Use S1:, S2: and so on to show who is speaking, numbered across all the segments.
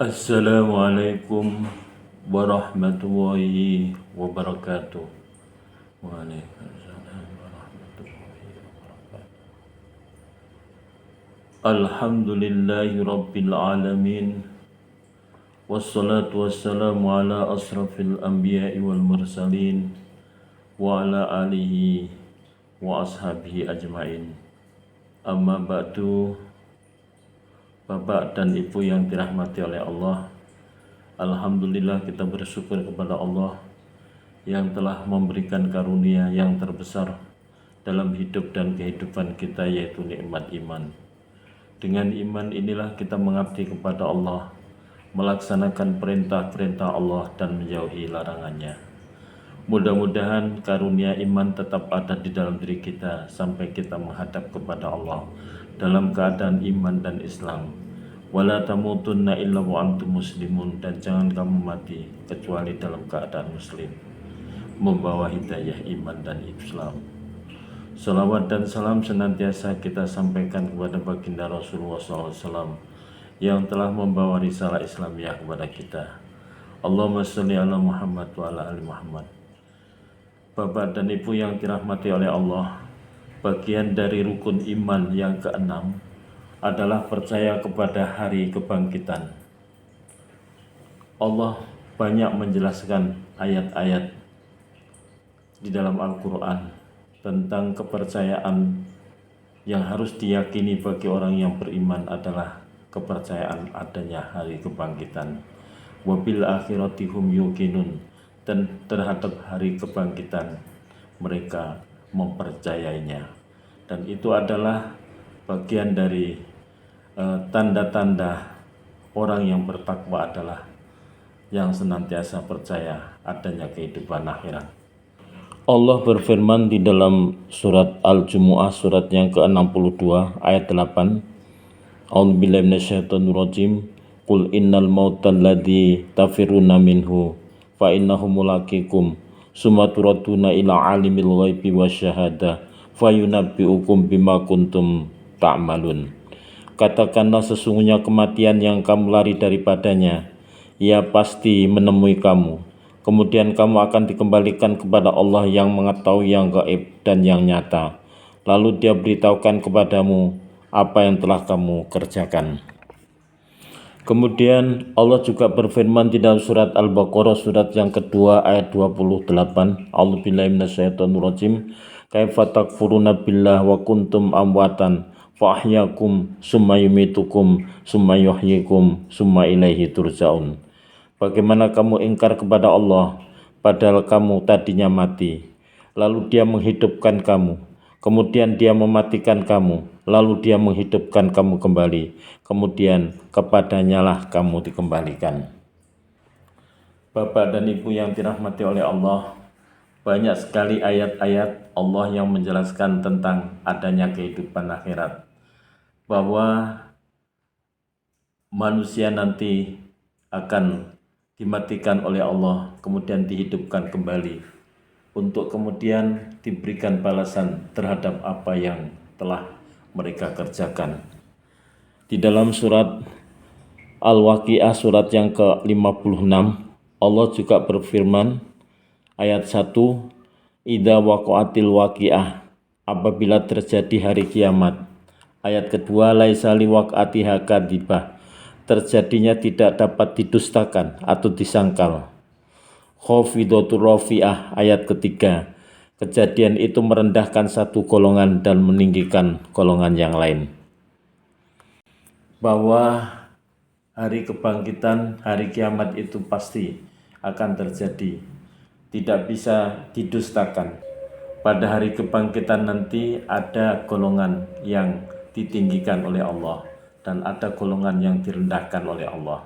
S1: Assalamualaikum warahmatullahi wabarakatuh. Waalaikumsalam warahmatullahi wabarakatuh. Alhamdulillahi rabbil alamin. Wassalatu wassalamu ala asrafil anbiya'i wal mursalin wa ala alihi wa ashabihi ajmain. Amma ba'du. Bapak dan Ibu yang dirahmati oleh Allah, alhamdulillah kita bersyukur kepada Allah yang telah memberikan karunia yang terbesar dalam hidup dan kehidupan kita, yaitu nikmat iman. Dengan iman inilah kita mengabdi kepada Allah, melaksanakan perintah-perintah Allah dan menjauhi larangannya. Mudah-mudahan karunia iman tetap ada di dalam diri kita sampai kita menghadap kepada Allah dalam keadaan iman dan Islam. Wala tamutunna illa wa antum muslimun, dan jangan kamu mati kecuali dalam keadaan muslim, membawa hidayah iman dan Islam. Salawat dan salam senantiasa kita sampaikan kepada baginda Rasulullah SAW yang telah membawa risalah Islamiyah kepada kita. Allahumma sholli ala Muhammad wa ala ali Muhammad. Bapak dan Ibu yang dirahmati oleh Allah, bagian dari rukun iman yang keenam adalah percaya kepada hari kebangkitan. Allah banyak menjelaskan ayat-ayat di dalam Al-Quran tentang kepercayaan yang harus diyakini bagi orang yang beriman adalah kepercayaan adanya hari kebangkitan. Wabil akhirati hum yuqinun, dan terhadap hari kebangkitan mereka mempercayainya. Dan itu adalah bagian dari tanda-tanda orang yang bertakwa adalah yang senantiasa percaya adanya kehidupan akhirat. Allah berfirman di dalam surat Al-Jumu'ah, surat yang ke-62 ayat 8. A'udzubillahi minasyaitonirrajim. Qul innal mautal ladzi tafiruna minhu fa innahu mulaqikum summa turaduna ila alimil ghaibi wasyahadah fayunabbi'ukum bima kuntum ta'malun. Katakanlah, sesungguhnya kematian yang kamu lari daripadanya, ia pasti menemui kamu. Kemudian kamu akan dikembalikan kepada Allah yang mengetahui yang gaib dan yang nyata. Lalu Dia beritahukan kepadamu apa yang telah kamu kerjakan. Kemudian Allah juga berfirman di dalam surat Al-Baqarah, surat yang kedua ayat 28. A'udzubillahi minasyaitonirrajim. Kaifa takfuruna billah wa kuntum amwatan fa'ahyakum summa yumitukum summa yuhyikum summa ilaihi turja'un. Bagaimana kamu ingkar kepada Allah padahal kamu tadinya mati, lalu Dia menghidupkan kamu, kemudian Dia mematikan kamu, lalu Dia menghidupkan kamu kembali, kemudian kepadanyalah kamu dikembalikan. Bapak dan Ibu yang dirahmati oleh Allah, banyak sekali ayat-ayat Allah yang menjelaskan tentang adanya kehidupan akhirat, bahwa manusia nanti akan dimatikan oleh Allah, kemudian dihidupkan kembali untuk kemudian diberikan balasan terhadap apa yang telah mereka kerjakan. Di dalam surat Al-Waqi'ah, surat yang ke-56, Allah juga berfirman ayat 1, idza waqa'atil waqi'ah, apabila terjadi hari kiamat. Ayat kedua, laisa liwaq'atiha kadhibah, terjadinya tidak dapat didustakan atau disangkal. Khafidatur rafi'ah, ayat ketiga, kejadian itu merendahkan satu golongan dan meninggikan golongan yang lain. Bahwa hari kebangkitan, hari kiamat itu pasti akan terjadi, tidak bisa didustakan. Pada hari kebangkitan nanti ada golongan yang ditinggikan oleh Allah dan ada golongan yang direndahkan oleh Allah.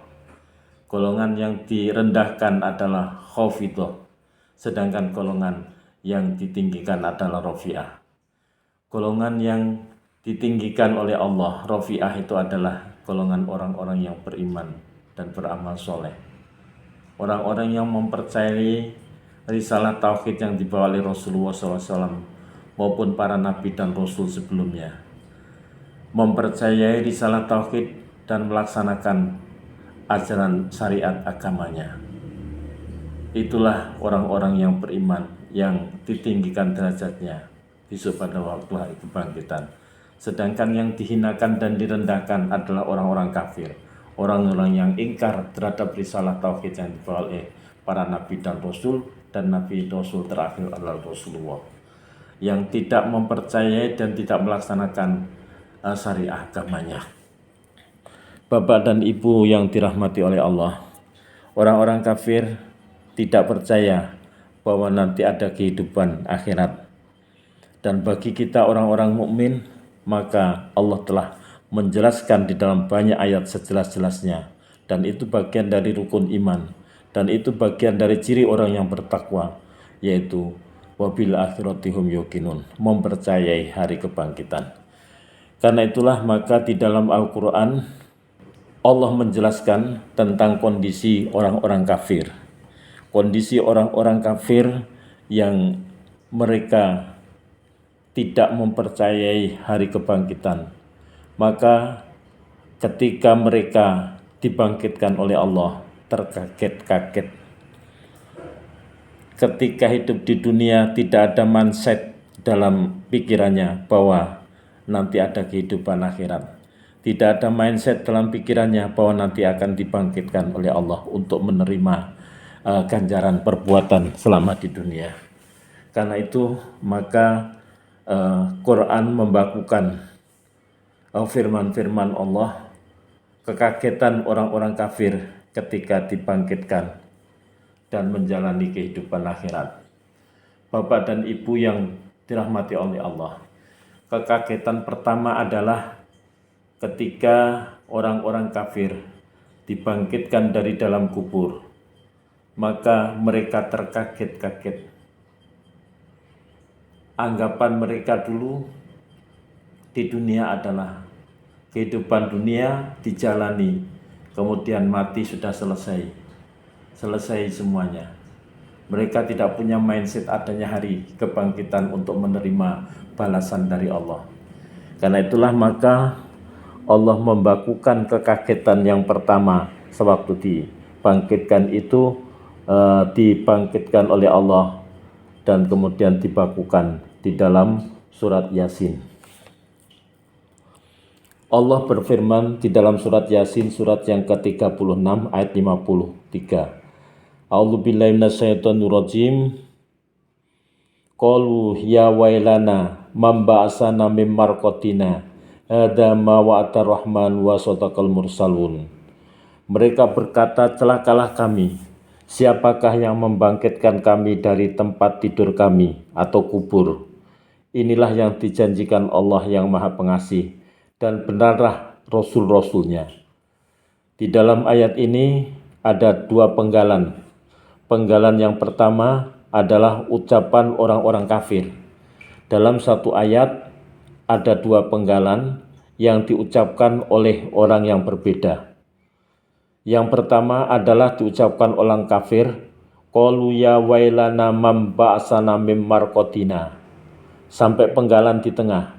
S1: Golongan yang direndahkan adalah khafidah, sedangkan golongan yang ditinggikan adalah rafi'ah. Golongan yang ditinggikan oleh Allah, rafi'ah, itu adalah golongan orang-orang yang beriman dan beramal soleh. Orang-orang yang mempercayai risalah tauhid yang dibawa oleh Rasulullah SAW maupun para nabi dan rasul sebelumnya, mempercayai risalah tauhid dan melaksanakan ajaran syariat agamanya. Itulah orang-orang yang beriman yang ditinggikan derajatnya besok pada waktu hari kebangkitan. Sedangkan yang dihinakan dan direndahkan adalah orang-orang kafir, orang-orang yang ingkar terhadap risalah tauhid yang dibawa oleh para nabi dan rasul, dan nabi rasul terakhir adalah Rasulullah, yang tidak mempercayai dan tidak melaksanakan syariah agamanya. Bapak dan Ibu yang dirahmati oleh Allah, orang-orang kafir tidak percaya bahwa nanti ada kehidupan akhirat. Dan bagi kita orang-orang mukmin, maka Allah telah menjelaskan di dalam banyak ayat sejelas-jelasnya, dan itu bagian dari rukun iman, dan itu bagian dari ciri orang yang bertakwa, yaitu wabil akhirati hum yuqinun, mempercayai hari kebangkitan. Karena itulah maka di dalam Al-Quran Allah menjelaskan tentang kondisi orang-orang kafir. Kondisi orang-orang kafir yang mereka tidak mempercayai hari kebangkitan. Maka ketika mereka dibangkitkan oleh Allah, terkaget-kaget. Ketika hidup di dunia tidak ada mindset dalam pikirannya bahwa nanti ada kehidupan akhirat. Tidak ada mindset dalam pikirannya bahwa nanti akan dibangkitkan oleh Allah untuk menerima ganjaran perbuatan selama di dunia. Karena itu maka Quran membakukan firman-firman Allah, kekagetan orang-orang kafir ketika dibangkitkan dan menjalani kehidupan akhirat. Bapak dan Ibu yang dirahmati oleh Allah, kekagetan pertama adalah ketika orang-orang kafir dibangkitkan dari dalam kubur, maka mereka terkaget-kaget. Anggapan mereka dulu di dunia adalah kehidupan dunia dijalani, kemudian mati sudah selesai semuanya. Mereka tidak punya mindset adanya hari kebangkitan untuk menerima balasan dari Allah. Karena itulah maka Allah membakukan kekagetan yang pertama sewaktu dibangkitkan itu, dibangkitkan oleh Allah dan kemudian dibakukan di dalam surat Yasin. Allah berfirman di dalam surat Yasin surat yang ke-36 ayat 53. A'udzubillahi minasyaitonirrajim. Qalu ya wailana man ba'asana mim marqatina hadza ma wa'ada rahman wa sadaqal mursalun. Mereka berkata, celakalah kami, siapakah yang membangkitkan kami dari tempat tidur kami atau kubur? Inilah yang dijanjikan Allah yang Maha Pengasih, dan benarlah Rasul-Rasulnya. Di dalam ayat ini ada dua penggalan. Penggalan yang pertama adalah ucapan orang-orang kafir. Dalam satu ayat ada dua penggalan yang diucapkan oleh orang yang berbeda. Yang pertama adalah diucapkan orang kafir, qalu ya wailana man ba'asana mim marqatina, sampai penggalan di tengah.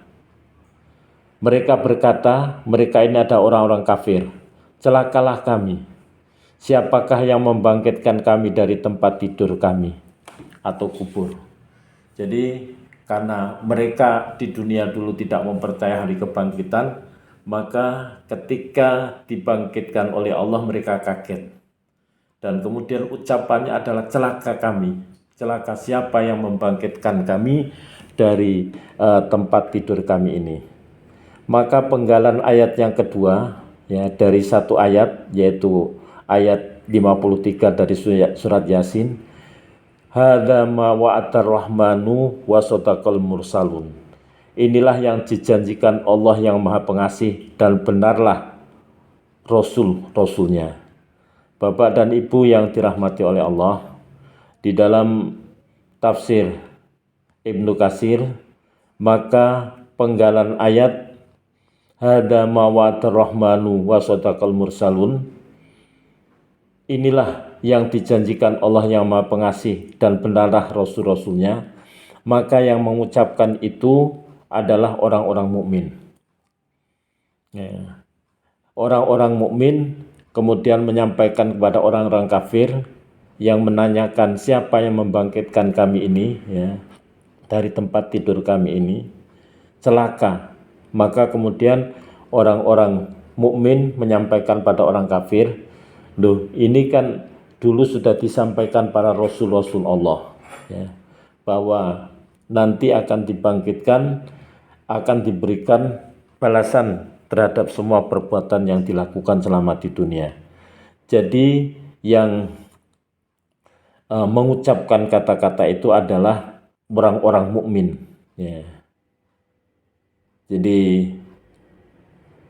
S1: Mereka berkata, mereka ini ada orang-orang kafir, celakalah kami, siapakah yang membangkitkan kami dari tempat tidur kami atau kubur. Jadi karena mereka di dunia dulu tidak mempercayai hari kebangkitan, maka ketika dibangkitkan oleh Allah mereka kaget. Dan kemudian ucapannya adalah celaka kami, celaka siapa yang membangkitkan kami dari tempat tidur kami ini. Maka penggalan ayat yang kedua, ya, dari satu ayat, yaitu ayat 53 dari surat Yasin, hadza ma wa'ada rahmanu wa sadaqal mursalun. Inilah yang dijanjikan Allah yang Maha Pengasih, dan benarlah Rasul-Rasulnya. Bapak dan Ibu yang dirahmati oleh Allah, di dalam tafsir Ibnu Katsir, maka penggalan ayat hadza ma wa'ada rahmanu wa sadaqal mursalun, inilah yang dijanjikan Allah yang Maha Pengasih, dan benarlah Rasul-Rasulnya, maka yang mengucapkan itu adalah orang-orang mukmin. Ya. Orang-orang mukmin kemudian menyampaikan kepada orang-orang kafir yang menanyakan siapa yang membangkitkan kami ini ya dari tempat tidur kami ini, celaka. Maka kemudian orang-orang mukmin menyampaikan pada orang kafir, loh ini kan dulu sudah disampaikan para rasul-rasul Allah ya, bahwa nanti akan dibangkitkan, akan diberikan balasan terhadap semua perbuatan yang dilakukan selama di dunia. Jadi yang mengucapkan kata-kata itu adalah orang-orang mukmin ya. Jadi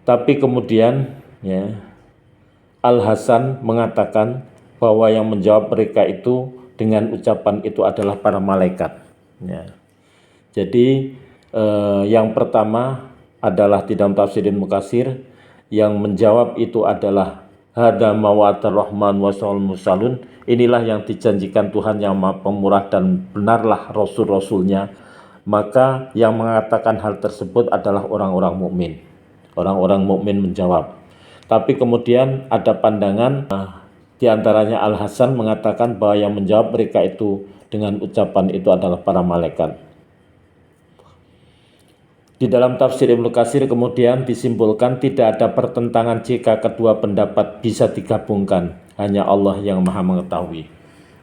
S1: tapi kemudian ya Al-Hasan mengatakan bahwa yang menjawab mereka itu dengan ucapan itu adalah para malaikat ya. Jadi yang pertama adalah di dalam tafsir Ibnu Katsir, yang menjawab itu adalah hada mawatar rahman wasal musalun, inilah yang dijanjikan Tuhan yang Maha Pemurah dan benarlah rasul-rasulnya. Maka yang mengatakan hal tersebut adalah orang-orang mukmin. Orang-orang mukmin menjawab. Tapi kemudian ada pandangan di antaranya Al-Hasan mengatakan bahwa yang menjawab mereka itu dengan ucapan itu adalah para malaikat. Di dalam tafsir Ibnu Katsir kemudian disimpulkan tidak ada pertentangan jika kedua pendapat bisa digabungkan, hanya Allah yang Maha mengetahui.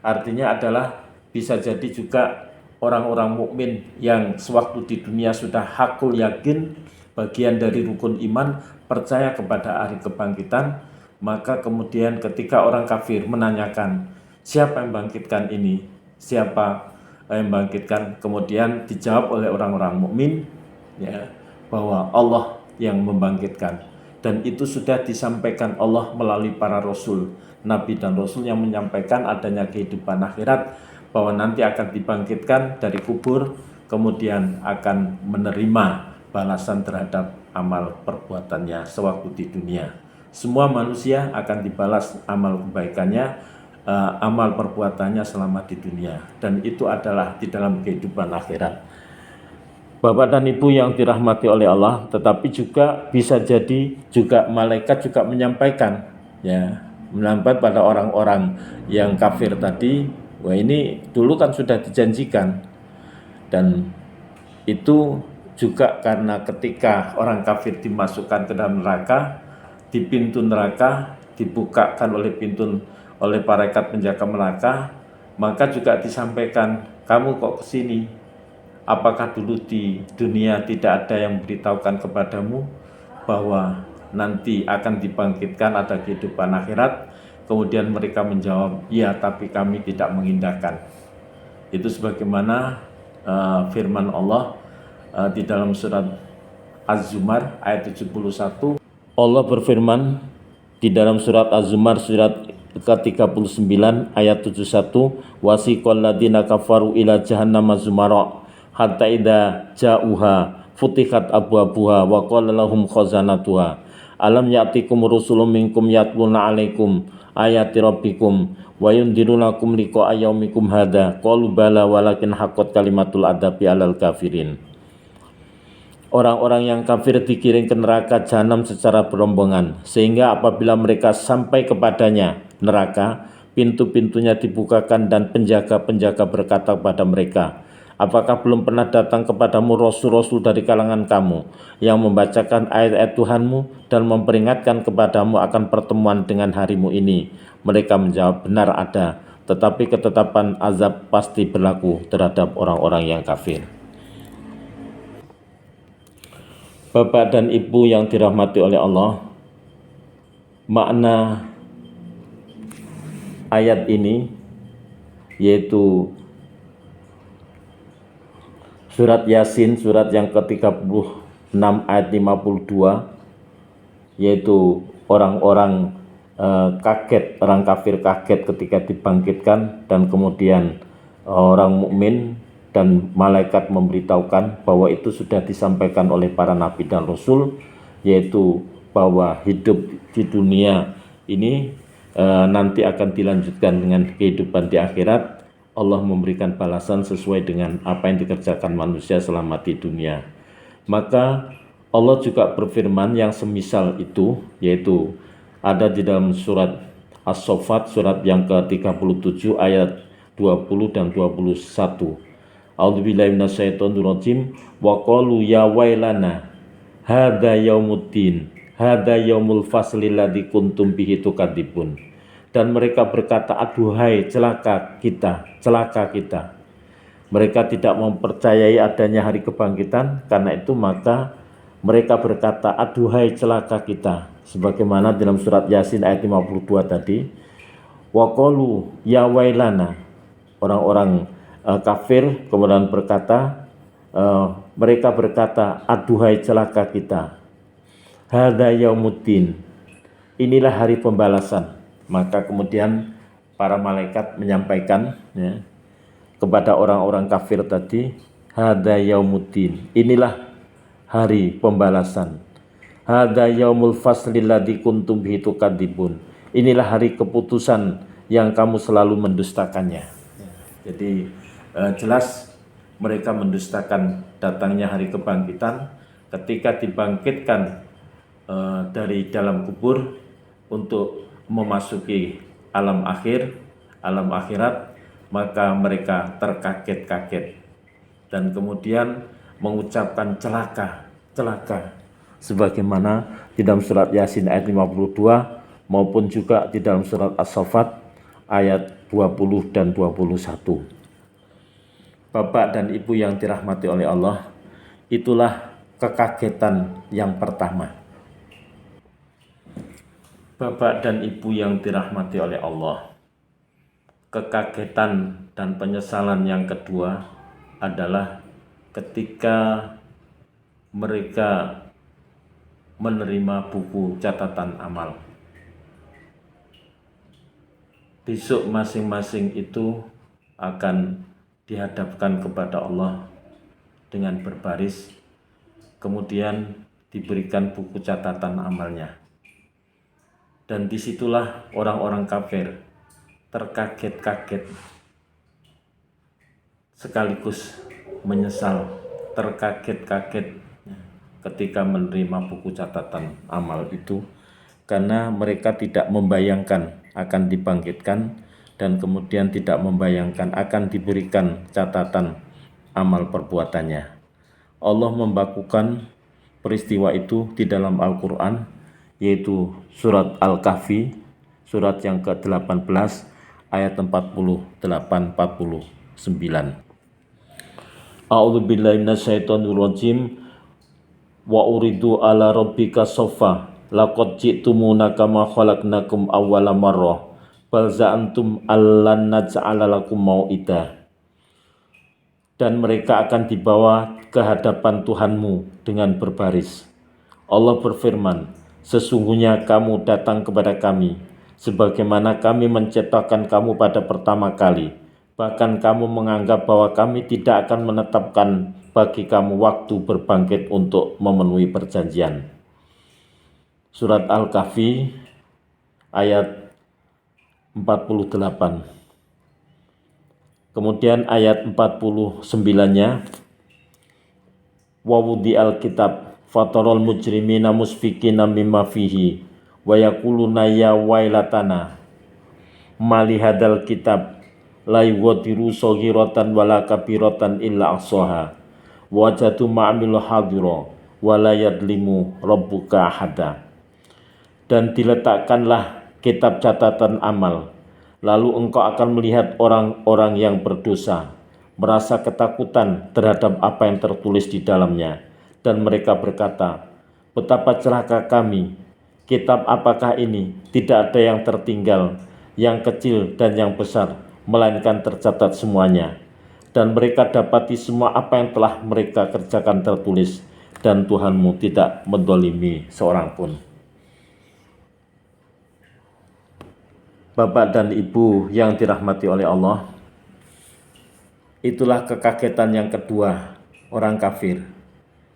S1: Artinya adalah bisa jadi juga orang-orang mukmin yang sewaktu di dunia sudah hakul yakin bagian dari rukun iman, percaya kepada hari kebangkitan, maka kemudian ketika orang kafir menanyakan siapa yang membangkitkan ini, siapa yang membangkitkan, kemudian dijawab oleh orang-orang mukmin ya bahwa Allah yang membangkitkan, dan itu sudah disampaikan Allah melalui para rasul, nabi dan rasul yang menyampaikan adanya kehidupan akhirat, bahwa nanti akan dibangkitkan dari kubur, kemudian akan menerima balasan terhadap amal perbuatannya sewaktu di dunia. Semua manusia akan dibalas amal kebaikannya, amal perbuatannya selama di dunia, dan itu adalah di dalam kehidupan akhirat. Bapak dan Ibu yang dirahmati oleh Allah, tetapi juga bisa jadi juga malaikat juga menyampaikan ya, menyampaikan pada orang-orang yang kafir tadi, wah ini dulu kan sudah dijanjikan. Dan itu juga karena ketika orang kafir dimasukkan ke dalam neraka, di pintu neraka dibukakan oleh malaikat penjaga neraka, maka juga disampaikan, kamu kok kesini? Apakah dulu di dunia tidak ada yang memberitahukan kepadamu bahwa nanti akan dibangkitkan, ada kehidupan akhirat? Kemudian mereka menjawab, ya tapi kami tidak mengindahkan. Itu sebagaimana firman Allah di dalam surat Az-Zumar ayat 71. Allah berfirman di dalam surat Az-Zumar surat ke-39 ayat 71, wasiqal ladzina kafaru ila jahannama zumara hatta idza ja'uha futihat abwabuha wa qala lahum khazanatuha alam ya'tikum rusulun minkum yatluna 'alaikum ayati rabbikum wa yundirunakum liqa'a yaumikum hadza qalu bala walakin haqqat kalimatul adabi 'alal kafirin. Orang-orang yang kafir dikirim ke neraka jahanam secara berombongan, sehingga apabila mereka sampai kepadanya neraka, pintu-pintunya dibukakan dan penjaga-penjaga berkata kepada mereka, apakah belum pernah datang kepadamu rasul-rasul dari kalangan kamu yang membacakan ayat-ayat Tuhanmu dan memperingatkan kepadamu akan pertemuan dengan harimu ini? Mereka menjawab, benar ada, tetapi ketetapan azab pasti berlaku terhadap orang-orang yang kafir. Bapak dan Ibu yang dirahmati oleh Allah, makna ayat ini yaitu surat Yasin, surat yang ke-36 ayat 52, yaitu orang-orang kaget, orang kafir kaget ketika dibangkitkan, dan kemudian orang mukmin dan malaikat memberitahukan bahwa itu sudah disampaikan oleh para nabi dan rasul, yaitu bahwa hidup di dunia ini nanti akan dilanjutkan dengan kehidupan di akhirat. Allah memberikan balasan sesuai dengan apa yang dikerjakan manusia selama di dunia. Maka Allah juga berfirman yang semisal itu, yaitu ada di dalam surat As-Saffat surat yang ke-37 ayat 20 dan 21. A'udzubillahi minasyaitonirrajim wa qalu ya wailana hadza yaumuddin hadza yaumul fasli ladzi kuntum bihi tukadzibun. Dan mereka berkata, aduhai celaka kita, celaka kita. Mereka tidak mempercayai adanya hari kebangkitan, karena itu maka mereka berkata, aduhai celaka kita. Sebagaimana dalam surat Yasin ayat 52 tadi, wa qalu ya wailana, orang-orang kafir kemudian berkata, mereka berkata, aduhai celaka kita. Hadza yaumuddin, inilah hari pembalasan. Maka kemudian para malaikat menyampaikan kepada orang-orang kafir tadi, hadza yaumuddin, inilah hari pembalasan. Hadza yaumul fasli ladzi kuntum bihi tukadzibun, inilah hari keputusan yang kamu selalu mendustakannya. Jadi jelas mereka mendustakan datangnya hari kebangkitan ketika dibangkitkan dari dalam kubur untuk memasuki alam akhir, alam akhirat, maka mereka terkaget-kaget dan kemudian mengucapkan celaka, celaka, sebagaimana di dalam surat Yasin ayat 52 maupun juga di dalam surat As-Saffat ayat 20 dan 21. Bapak dan Ibu yang dirahmati oleh Allah, itulah kekagetan yang pertama. Bapak dan Ibu yang dirahmati oleh Allah, kekagetan dan penyesalan yang kedua adalah ketika mereka menerima buku catatan amal. Besok masing-masing itu akan dihadapkan kepada Allah dengan berbaris, kemudian diberikan buku catatan amalnya. Dan disitulah orang-orang kafir terkaget-kaget sekaligus menyesal, terkaget-kaget ketika menerima buku catatan amal itu, karena mereka tidak membayangkan akan dibangkitkan dan kemudian tidak membayangkan akan diberikan catatan amal perbuatannya. Allah membakukan peristiwa itu di dalam Al-Quran, yaitu surat Al-Kahfi, surat yang ke-18 ayat 48-49. A'udzubillahi minasyaitonirrajim. Wa uridu ala rabbika soffa laqad ji'tumuna kama khalaqnakum awwala marrah bal za'antum allan naj'ala lakum mau'ida. Dan mereka akan dibawa ke hadapan Tuhanmu dengan berbaris. Allah berfirman, sesungguhnya kamu datang kepada kami sebagaimana kami menciptakan kamu pada pertama kali. Bahkan kamu menganggap bahwa kami tidak akan menetapkan bagi kamu waktu berbangkit untuk memenuhi perjanjian. Surat Al-Kahfi ayat 48. Kemudian ayat 49-nya, wa wudi'al kitab fatarul mujrimina musfikina mimma fihi wa yaquluna ya wailatana mali hadal kitab la yughadiru shaghiratan wala kabiratan illa ahsaha wajadu ma'amilu hadira wa la yadlimu rabbuka ahada. Dan diletakkanlah kitab catatan amal, lalu engkau akan melihat orang-orang yang berdosa merasa ketakutan terhadap apa yang tertulis di dalamnya, dan mereka berkata, betapa celaka kami, kitab apakah ini? Tidak ada yang tertinggal, yang kecil dan yang besar, melainkan tercatat semuanya. Dan mereka dapati semua apa yang telah mereka kerjakan tertulis, dan Tuhanmu tidak mendolimi seorang pun. Bapak dan Ibu yang dirahmati oleh Allah, itulah kekagetan yang kedua orang kafir.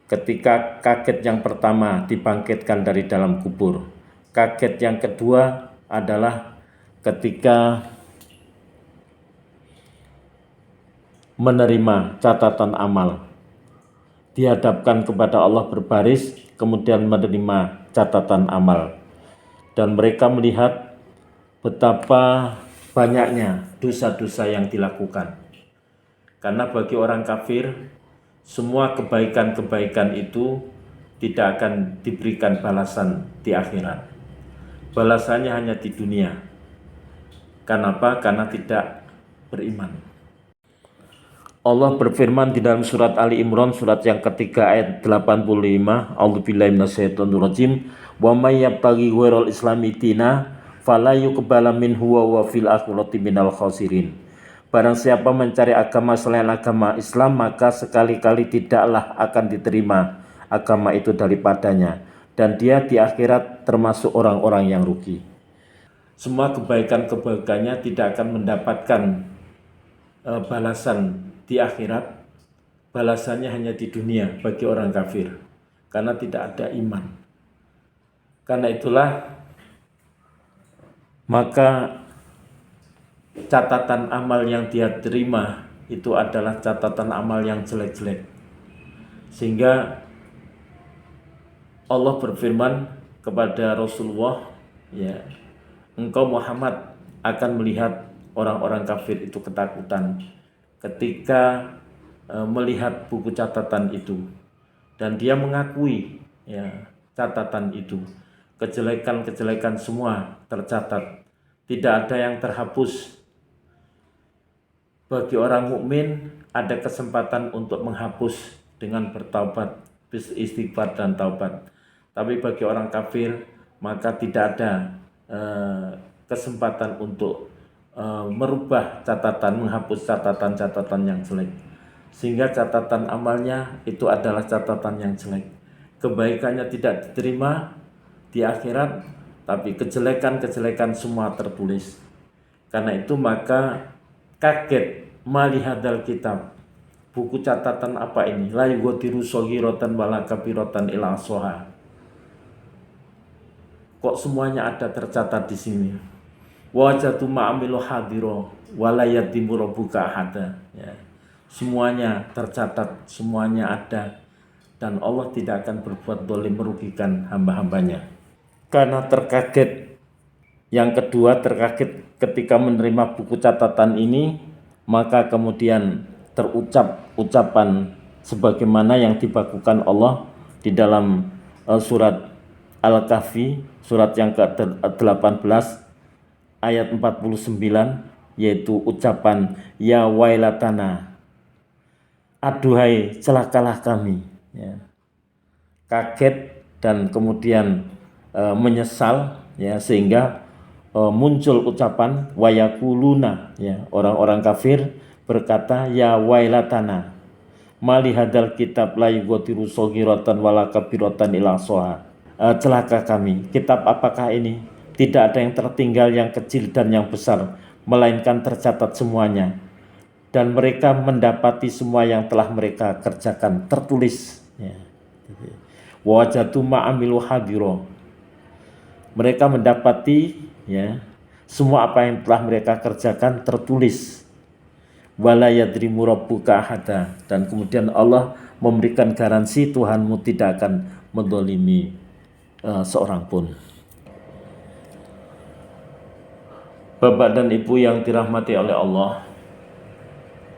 S1: Ketika kaget yang pertama dibangkitkan dari dalam kubur, kaget yang kedua adalah ketika menerima catatan amal, dihadapkan kepada Allah berbaris, kemudian menerima catatan amal. dan mereka melihat betapa banyaknya dosa-dosa yang dilakukan. Karena bagi orang kafir, semua kebaikan-kebaikan itu tidak akan diberikan balasan di akhirat. Balasannya hanya di dunia. Kenapa? Karena tidak beriman. Allah berfirman di dalam surat Ali Imran surat yang ketiga ayat 85, A'udzubillahi minasyaitonirrajim, wa may yabtaghi ghairal islami dina fala yuqbala minhu wa huwa fil akhirati minal khasirin. Barang siapa mencari agama selain agama Islam, maka sekali-kali tidaklah akan diterima agama itu daripadanya, dan dia di akhirat termasuk orang-orang yang rugi. Semua kebaikan-kebaikannya tidak akan mendapatkan balasan di akhirat. Balasannya hanya di dunia bagi orang kafir, karena tidak ada iman. Karena itulah maka catatan amal yang dia terima itu adalah catatan amal yang jelek-jelek. Sehingga Allah berfirman kepada Rasulullah, ya, engkau Muhammad akan melihat orang-orang kafir itu ketakutan ketika melihat buku catatan itu, dan dia mengakui, ya, catatan itu, kejelekan-kejelekan semua tercatat, tidak ada yang terhapus. Bagi orang mukmin ada kesempatan untuk menghapus dengan bertaubat, istighfar dan taubat. Tapi bagi orang kafir maka tidak ada kesempatan untuk merubah catatan, menghapus catatan-catatan yang jelek. Sehingga catatan amalnya itu adalah catatan yang jelek. Kebaikannya tidak diterima di akhirat, tapi kejelekan-kejelekan semua tertulis. Karena itu maka kaget malihadal kitab, buku catatan apa ini, la yughadiru shaghiratan wala kabiratan illa ahsaha. Kok semuanya ada tercatat di sini? Wajatu ma'amilu hadiro wala yadhimu rabbuka ahada. Ya. Semuanya tercatat, semuanya ada, dan Allah tidak akan berbuat zalim merugikan hamba-hambanya. Karena terkaget, yang kedua terkaget ketika menerima buku catatan ini, maka kemudian terucap ucapan sebagaimana yang dibakukan Allah di dalam surat Al-Kahfi, surat yang ke-18 ayat 49, yaitu ucapan ya wailatana, aduhai celakalah kami, ya. Kaget dan kemudian menyesal, ya, sehingga muncul ucapan wayakuluna, ya, orang-orang kafir berkata ya wailatana malihadal kitab la yughadiru shaghiratan wala kabiratan illa ahsaha. Celaka kami, kitab apakah ini? Tidak ada yang tertinggal, yang kecil dan yang besar, melainkan tercatat semuanya, dan mereka mendapati semua yang telah mereka kerjakan tertulis, ya. Wajatu ma'amilu hadiro, mereka mendapati, ya, semua apa yang telah mereka kerjakan tertulis. Wala yadrimu rabbuka ahada, dan kemudian Allah memberikan garansi Tuhanmu tidak akan menzalimi seorang pun. Bapak dan Ibu yang dirahmati oleh Allah,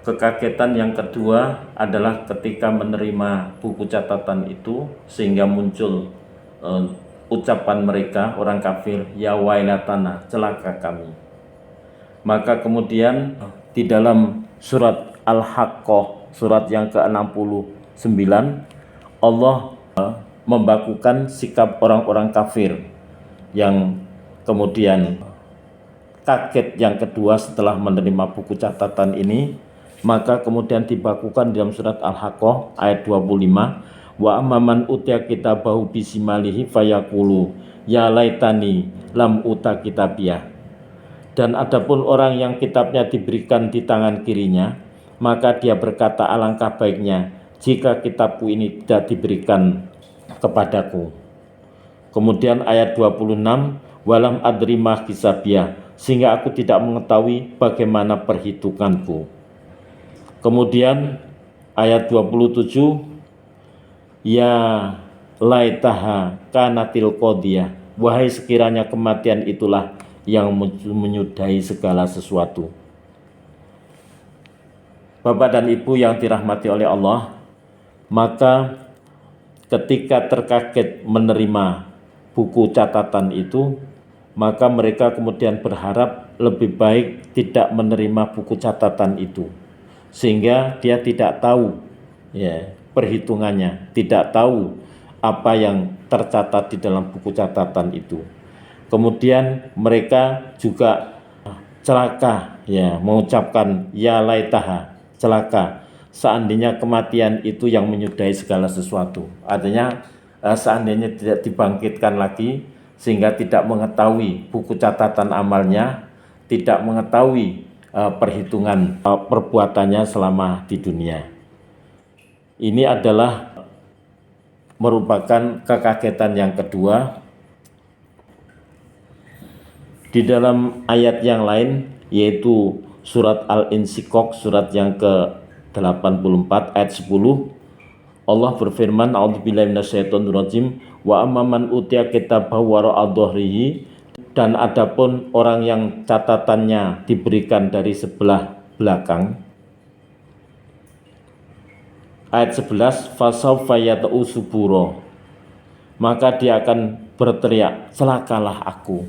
S1: kekagetan yang kedua adalah ketika menerima buku catatan itu, sehingga muncul ucapan mereka orang kafir, ya wailatana, celaka kami. Maka kemudian di dalam surat Al-Haqqah, surat yang ke-69, Allah membakukan sikap orang-orang kafir yang kemudian kaget yang kedua setelah menerima buku catatan ini. Maka kemudian dibakukan dalam surat Al-Haqqah ayat 25, wa amman utiya kitabahu bisimalihi fayaqulu ya laitani lam uta kitabiyah. Dan adapun orang yang kitabnya diberikan di tangan kirinya, maka dia berkata alangkah baiknya jika kitabku ini tidak diberikan kepadaku. Kemudian ayat 26, walam adrimah hisabiyah, sehingga aku tidak mengetahui bagaimana perhitunganku. Kemudian ayat 27, ya laitaha kanatil qadiyah Wahai sekiranya kematian itulah yang menyudahi segala sesuatu. Bapak dan Ibu yang dirahmati oleh Allah, maka ketika terkaget menerima buku catatan itu, maka mereka kemudian berharap lebih baik tidak menerima buku catatan itu, sehingga dia tidak tahu ya perhitungannya, tidak tahu apa yang tercatat di dalam buku catatan itu. Kemudian mereka juga celaka ya, mengucapkan ya laitaha, celaka seandainya kematian itu yang menyudahi segala sesuatu. Artinya seandainya tidak dibangkitkan lagi, sehingga tidak mengetahui buku catatan amalnya, tidak mengetahui perhitungan perbuatannya selama di dunia. Ini adalah merupakan kekagetan yang kedua. Di dalam ayat yang lain, yaitu surat Al-Insyikok, surat yang ke-84 ayat 10, Allah berfirman, a'udzubillahi minasyaitonirrajim, wa amman utiya kitabahu wara'a dhahrihi, dan adapun orang yang catatannya diberikan dari sebelah belakang. Ayat 11, fasawfa yad'u subura, maka dia akan berteriak, celakalah aku,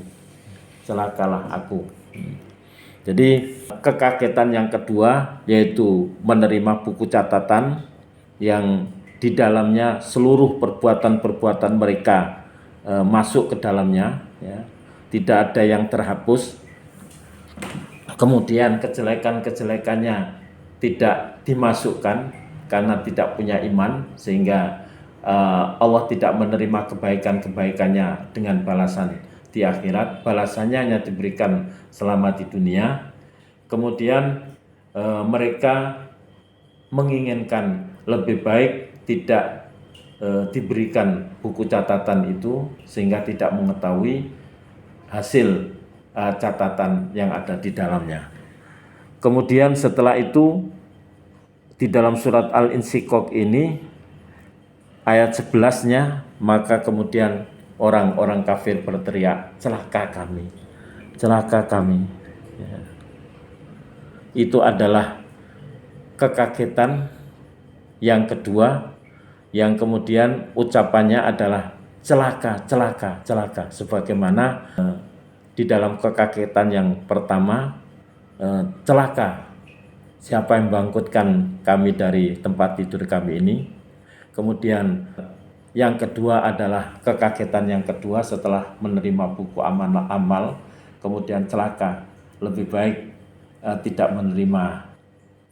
S1: celakalah aku. Jadi kekagetan yang kedua yaitu menerima buku catatan yang di dalamnya seluruh perbuatan-perbuatan mereka masuk ke dalamnya ya. Tidak ada yang terhapus. Kemudian kejelekan-kejelekannya tidak dimasukkan karena tidak punya iman, sehingga Allah tidak menerima kebaikan-kebaikannya dengan balasan di akhirat. Balasannya hanya diberikan selama di dunia. Kemudian mereka menginginkan lebih baik tidak diberikan buku catatan itu, sehingga tidak mengetahui hasil catatan yang ada di dalamnya. Kemudian setelah itu di dalam surat Al-Insyikok ini ayat 11-nya, maka kemudian orang-orang kafir berteriak, celaka kami, celaka kami ya. Itu adalah kekagetan yang kedua, yang kemudian ucapannya adalah celaka, celaka, celaka, sebagaimana di dalam kekagetan yang pertama, celaka, siapa yang membangkitkan kami dari tempat tidur kami ini. Kemudian yang kedua adalah kekagetan yang kedua setelah menerima buku amal, kemudian celaka, lebih baik tidak menerima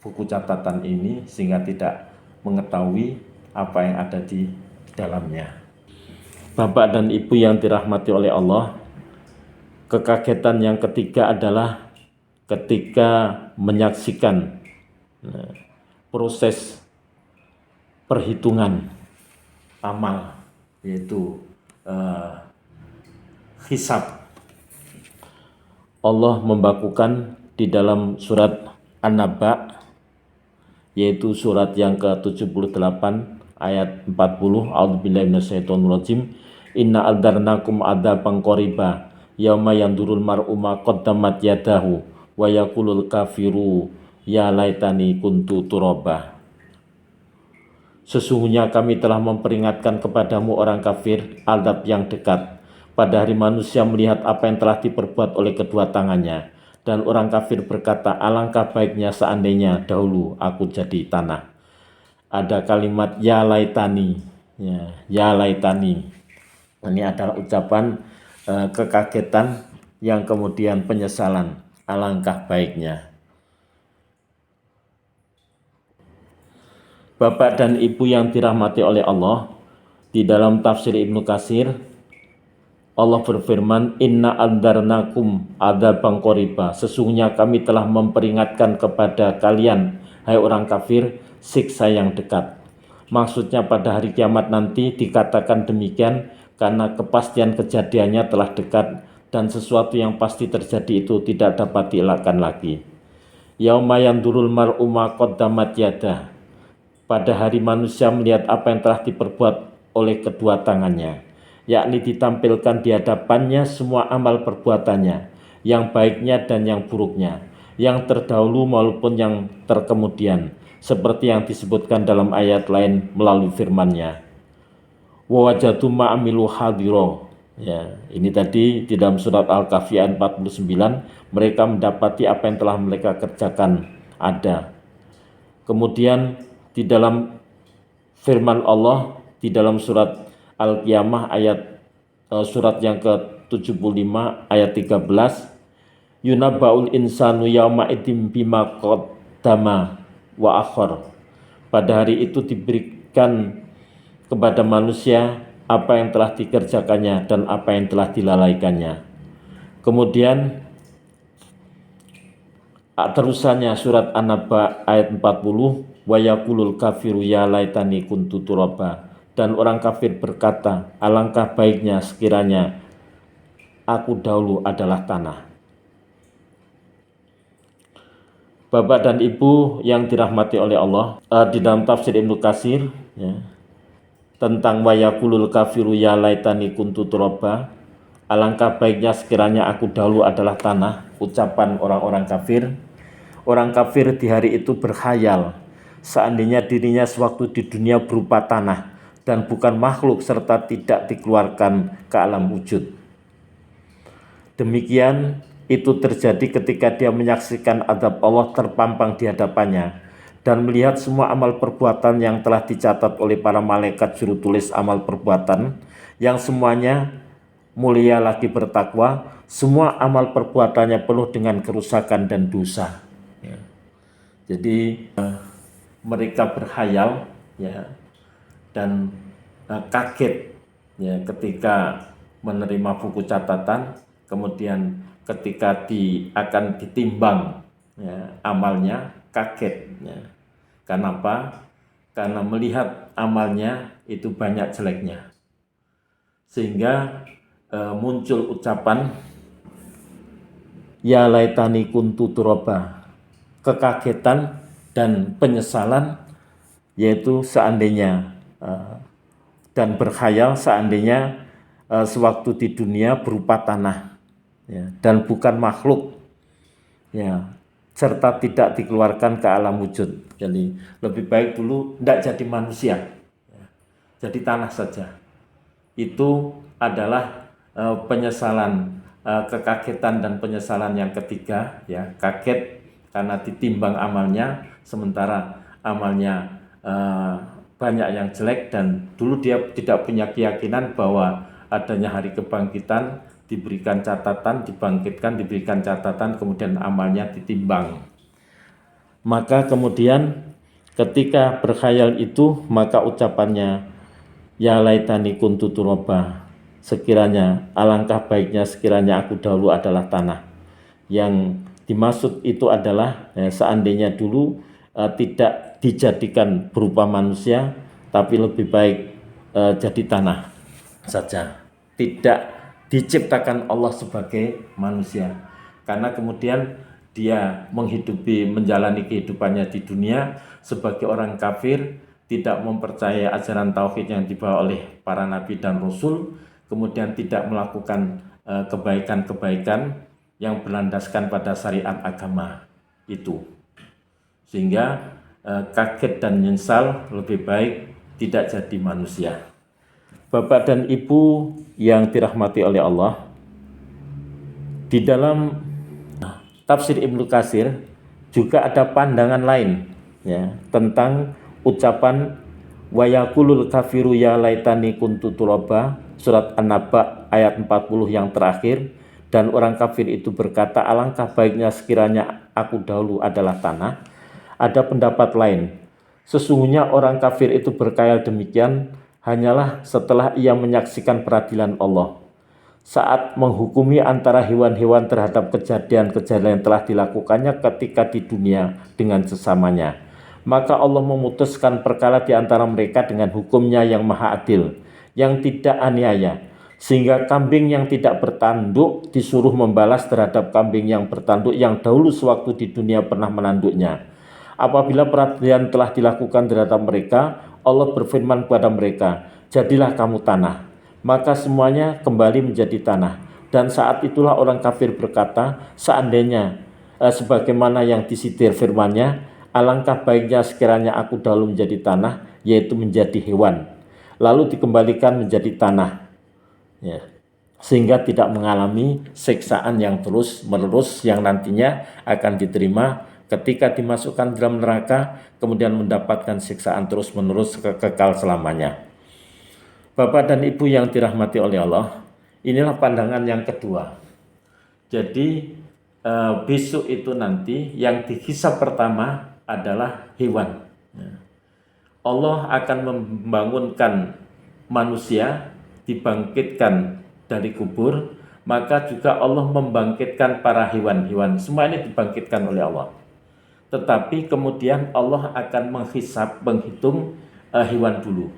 S1: buku catatan ini, sehingga tidak mengetahui apa yang ada di dalamnya. Bapak dan Ibu yang dirahmati oleh Allah, kekagetan yang ketiga adalah ketika menyaksikan proses perhitungan amal, yaitu hisab. Allah membakukan di dalam surat An-Naba, yaitu surat yang ke-78 ayat 40, a'udzubillahi minasyaitonirrajim, inna aldarnakum adzaban qariba yauma yandurul mar'u ma qaddamat yadahu wa yaqulul kafiru ya laitani kuntu turaba. Sesungguhnya kami telah memperingatkan kepadamu orang kafir azab yang dekat pada hari manusia melihat apa yang telah diperbuat oleh kedua tangannya, dan orang kafir berkata, alangkah baiknya seandainya dahulu aku jadi tanah. Ada kalimat ya laitani, ya laitani. Ini adalah ucapan kekagetan yang kemudian penyesalan, alangkah baiknya. Bapak dan Ibu yang dirahmati oleh Allah, di dalam tafsir Ibnu Katsir, Allah berfirman, inna andarnakum adzaban qariba, sesungguhnya kami telah memperingatkan kepada kalian, hai orang kafir, siksa yang dekat. Maksudnya pada hari kiamat nanti dikatakan demikian karena kepastian kejadiannya telah dekat dan sesuatu yang pasti terjadi itu tidak dapat dielakkan lagi. Yauma yandurul mar'u ma qaddamat yadah, pada hari manusia melihat apa yang telah diperbuat oleh kedua tangannya. yakni ditampilkan di hadapannya semua amal perbuatannya, yang baiknya dan yang buruknya, yang terdahulu maupun yang terkemudian, seperti yang disebutkan dalam ayat lain melalui firman-Nya. Wa wajadu ma'amilu hadiro. Ya, ini tadi di dalam surat Al-Kahfi ayat 49, mereka mendapati apa yang telah mereka kerjakan ada. Kemudian di dalam firman Allah di dalam surat Al-Qiyamah surat yang ke-75 ayat 13, yunabba'ul insanu yauma idzin bima qaddama wa akhar. Pada hari itu diberikan kepada manusia apa yang telah dikerjakannya dan apa yang telah dilalaikannya. Kemudian terusannya surat An-Naba ayat 40, wa yaqulul kafiru ya laitani kuntu turaba, dan orang kafir berkata, alangkah baiknya sekiranya aku dahulu adalah tanah. Bapak dan Ibu yang dirahmati oleh Allah, di dalam tafsir Ibnu Katsir ya, tentang wa yaqulul kafiru ya laitani kuntu turaba, alangkah baiknya sekiranya aku dahulu adalah tanah, ucapan orang-orang kafir. Orang kafir di hari itu berkhayal seandainya dirinya sewaktu di dunia berupa tanah dan bukan makhluk serta tidak dikeluarkan ke alam wujud. Demikian itu terjadi ketika dia menyaksikan azab Allah terpampang di hadapannya dan melihat semua amal perbuatan yang telah dicatat oleh para malaikat juru tulis amal perbuatan, yang semuanya mulia lagi bertakwa, semua amal perbuatannya penuh dengan kerusakan dan dosa. Ya. Jadi mereka berkhayal ya, dan kaget ya ketika menerima buku catatan, kemudian ketika akan ditimbang ya, amalnya kaget ya. Kenapa? Karena melihat amalnya itu banyak jeleknya, sehingga muncul ucapan ya laitani kuntu turaba, kekagetan dan penyesalan, yaitu seandainya dan berkhayal seandainya sewaktu di dunia berupa tanah ya, dan bukan makhluk ya, serta tidak dikeluarkan ke alam wujud. Jadi lebih baik dulu tidak jadi manusia ya, jadi tanah saja. Itu adalah penyesalan, kekagetan dan penyesalan yang ketiga ya, kaget karena ditimbang amalnya sementara amalnya banyak yang jelek, dan dulu dia tidak punya keyakinan bahwa adanya hari kebangkitan, diberikan catatan, dibangkitkan, diberikan catatan, kemudian amalnya ditimbang. Maka kemudian ketika berkhayal itu, maka ucapannya ya laitani kuntu turaba, sekiranya alangkah baiknya sekiranya aku dahulu adalah tanah. Yang dimaksud itu adalah seandainya dulu tidak dijadikan berupa manusia, tapi lebih baik jadi tanah saja, tidak diciptakan Allah sebagai manusia. Karena kemudian dia menjalani kehidupannya di dunia sebagai orang kafir, tidak mempercayai ajaran tauhid yang dibawa oleh para nabi dan rasul, kemudian tidak melakukan kebaikan-kebaikan yang berlandaskan pada syariat agama itu, sehingga kaget dan menyesal lebih baik tidak jadi manusia. Bapak dan Ibu yang dirahmati oleh Allah, di dalam tafsir Ibnu Katsir juga ada pandangan lain ya, tentang ucapan wa yaqulul kafiru ya laitani kuntu turaba, surat An-Naba ayat 40 yang terakhir, dan orang kafir itu berkata alangkah baiknya sekiranya aku dahulu adalah tanah. Ada pendapat lain, sesungguhnya orang kafir itu berkhayal demikian hanyalah setelah ia menyaksikan peradilan Allah saat menghukumi antara hewan-hewan terhadap kejadian-kejadian yang telah dilakukannya ketika di dunia dengan sesamanya. Maka Allah memutuskan perkara di antara mereka dengan hukumnya yang maha adil, yang tidak aniaya, sehingga kambing yang tidak bertanduk disuruh membalas terhadap kambing yang bertanduk yang dahulu sewaktu di dunia pernah menanduknya. Apabila peradilan telah dilakukan terhadap mereka, Allah berfirman kepada mereka, jadilah kamu tanah. maka semuanya kembali menjadi tanah. Dan saat itulah orang kafir berkata, seandainya sebagaimana yang disitir firman-Nya, alangkah baiknya sekiranya aku dahulu menjadi tanah, yaitu menjadi hewan, lalu dikembalikan menjadi tanah, ya, sehingga tidak mengalami siksaan yang terus menerus yang nantinya akan diterima ketika dimasukkan dalam neraka, kemudian mendapatkan siksaan terus menerus kekal selamanya. Bapak dan Ibu yang dirahmati oleh Allah, inilah pandangan yang kedua. Jadi besok itu nanti yang dihisab pertama adalah hewan. Allah akan membangunkan manusia, dibangkitkan dari kubur, maka juga Allah membangkitkan para hewan-hewan. Semua ini dibangkitkan oleh Allah. Tetapi kemudian Allah akan menghitung hewan dulu.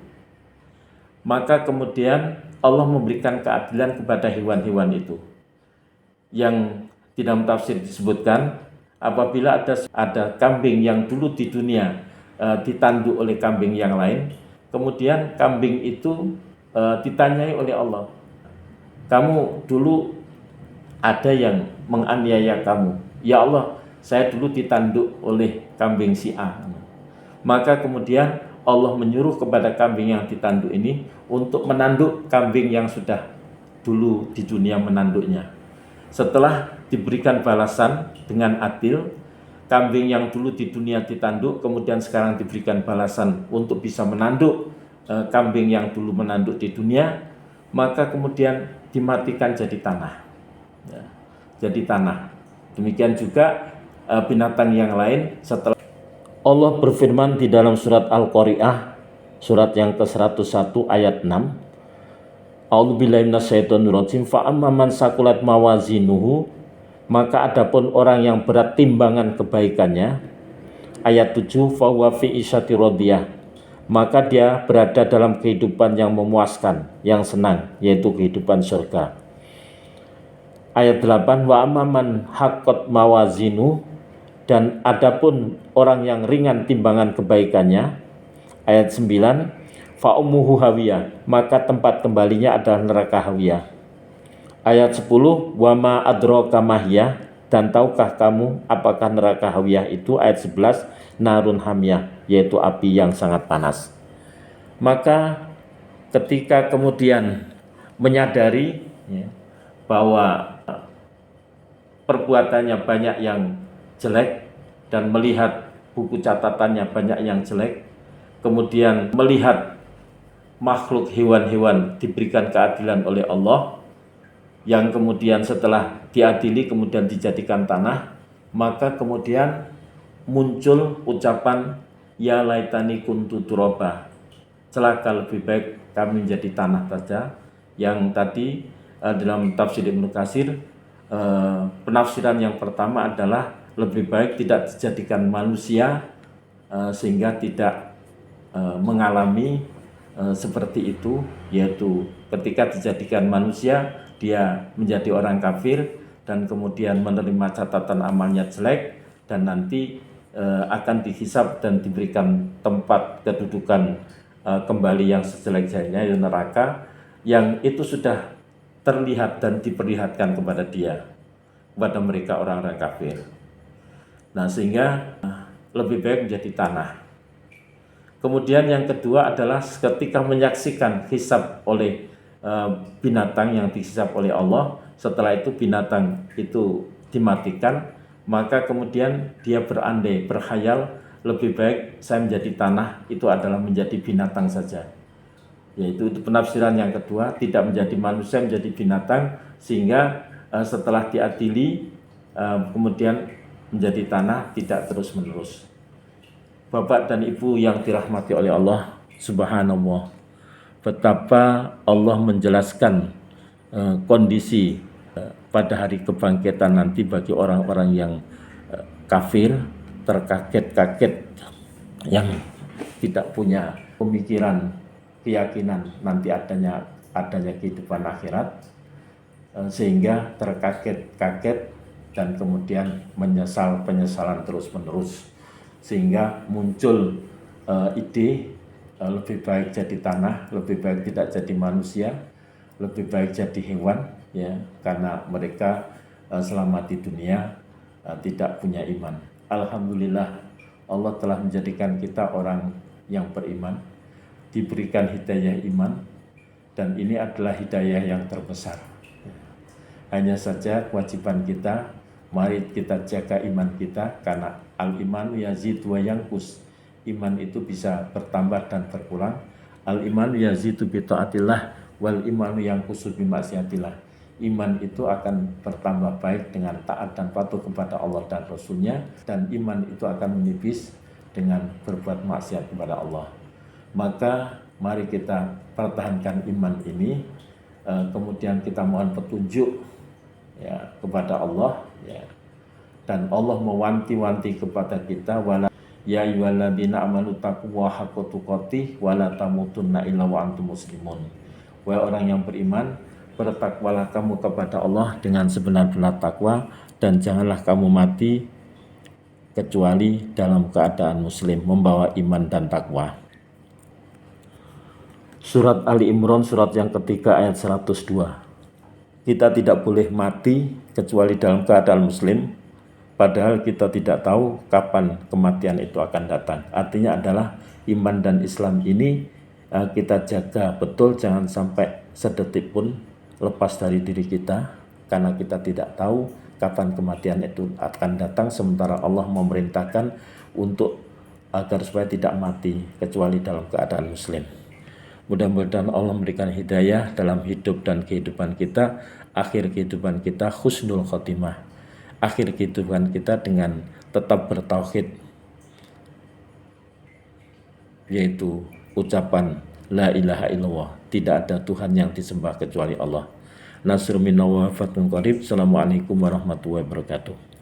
S1: Maka kemudian Allah memberikan keadilan kepada hewan-hewan itu. Yang di dalam tafsir disebutkan, apabila ada kambing yang dulu di dunia ditanduk oleh kambing yang lain, kemudian kambing itu ditanyai oleh Allah, kamu dulu ada yang menganiaya kamu, ya Allah, saya dulu ditanduk oleh kambing si A. Maka kemudian Allah menyuruh kepada kambing yang ditanduk ini untuk menanduk kambing yang sudah dulu di dunia menanduknya. Setelah diberikan balasan dengan adil, kambing yang dulu di dunia ditanduk kemudian sekarang diberikan balasan untuk bisa menanduk kambing yang dulu menanduk di dunia, maka kemudian dimatikan jadi tanah. Ya, jadi tanah. Demikian juga binatang yang lain. Setelah Allah berfirman di dalam surat Al-Qari'ah, surat yang ke-101 ayat 6, A'udzubillahi minasyaitonirrajim, fa amman saqulat mawazinuhu, maka adapun orang yang berat timbangan kebaikannya, ayat 7, fa huwa fi isyati radiyah, maka dia berada dalam kehidupan yang memuaskan, yang senang, yaitu kehidupan surga. Ayat 8, wa amman haqqat mawazinu, dan adapun orang yang ringan timbangan kebaikannya, ayat 9, fa ummuhu hawiyah, maka tempat kembalinya adalah neraka hawiyah. Ayat 10, wa ma adraka mahiyah, dan tahukah kamu apakah neraka hawiyah itu? Ayat 11, narun hamiyah, yaitu api yang sangat panas. Maka ketika kemudian menyadari bahwa perbuatannya banyak yang jelek dan melihat buku catatannya banyak yang jelek, kemudian melihat makhluk hewan-hewan diberikan keadilan oleh Allah, yang kemudian setelah diadili kemudian dijadikan tanah, maka kemudian muncul ucapan ya laitani kuntu turaba, celaka lebih baik kami menjadi tanah saja. Yang tadi dalam tafsir Ibnu Katsir, penafsiran yang pertama adalah lebih baik tidak dijadikan manusia sehingga tidak mengalami seperti itu, yaitu ketika dijadikan manusia dia menjadi orang kafir dan kemudian menerima catatan amalnya jelek dan nanti akan dihisab dan diberikan tempat kedudukan kembali yang sejelek-jeleknya, yaitu neraka, yang itu sudah terlihat dan diperlihatkan kepada dia, kepada mereka orang-orang kafir. Nah, sehingga lebih baik menjadi tanah. Kemudian yang kedua adalah ketika menyaksikan hisab oleh binatang yang dihisab oleh Allah, setelah itu binatang itu dimatikan, maka kemudian dia berandai, berkhayal, lebih baik saya menjadi tanah, itu adalah menjadi binatang saja. Yaitu itu penafsiran yang kedua, tidak menjadi manusia, menjadi binatang, sehingga setelah diadili kemudian menjadi tanah, tidak terus-menerus. Bapak dan Ibu yang dirahmati oleh Allah Subhanallah, betapa Allah menjelaskan kondisi pada hari kebangkitan nanti bagi orang-orang yang kafir, terkaget-kaget, yang tidak punya pemikiran, keyakinan nanti adanya kehidupan akhirat, sehingga terkaget-kaget dan kemudian penyesalan terus-menerus, sehingga muncul ide lebih baik jadi tanah, lebih baik tidak jadi manusia, lebih baik jadi hewan ya, karena mereka selama di dunia tidak punya iman. Alhamdulillah Allah telah menjadikan kita orang yang beriman, diberikan hidayah iman, dan ini adalah hidayah yang terbesar. Hanya saja kewajiban kita, mari kita jaga iman kita, karena al-iman yazid wa yanqus. Iman itu bisa bertambah dan berkurang. Al-iman yazidu bi taatillah wal imanu yanqusu bi maksiatillah. Iman itu akan bertambah baik dengan taat dan patuh kepada Allah dan Rasulnya, dan iman itu akan menipis dengan berbuat maksiat kepada Allah. Maka mari kita pertahankan iman ini, kemudian kita mohon petunjuk ya kepada Allah ya. Dan Allah mewanti-wanti kepada kita, wala ya ayyuhalladzina amanu taqullaha haqqa tuqatih wa la tamutunna illa wa antum muslimun. Wahai orang yang beriman, bertakwalah kamu kepada Allah dengan sebenar-benar takwa, dan janganlah kamu mati kecuali dalam keadaan muslim, membawa iman dan takwa. Surat Ali Imran, surat yang ketiga ayat 102. Kita tidak boleh mati kecuali dalam keadaan muslim, padahal kita tidak tahu kapan kematian itu akan datang. Artinya adalah iman dan Islam ini kita jaga betul, jangan sampai sedetik pun lepas dari diri kita, karena kita tidak tahu kapan kematian itu akan datang, sementara Allah memerintahkan untuk agar supaya tidak mati kecuali dalam keadaan muslim. Mudah-mudahan Allah memberikan hidayah dalam hidup dan kehidupan kita, akhir kehidupan kita husnul khotimah, akhir kehidupan kita dengan tetap bertauhid, yaitu ucapan la ilaha illallah, tidak ada Tuhan yang disembah kecuali Allah. Nasrun minallah wa fathun qarib. Assalamualaikum warahmatullahi wabarakatuh.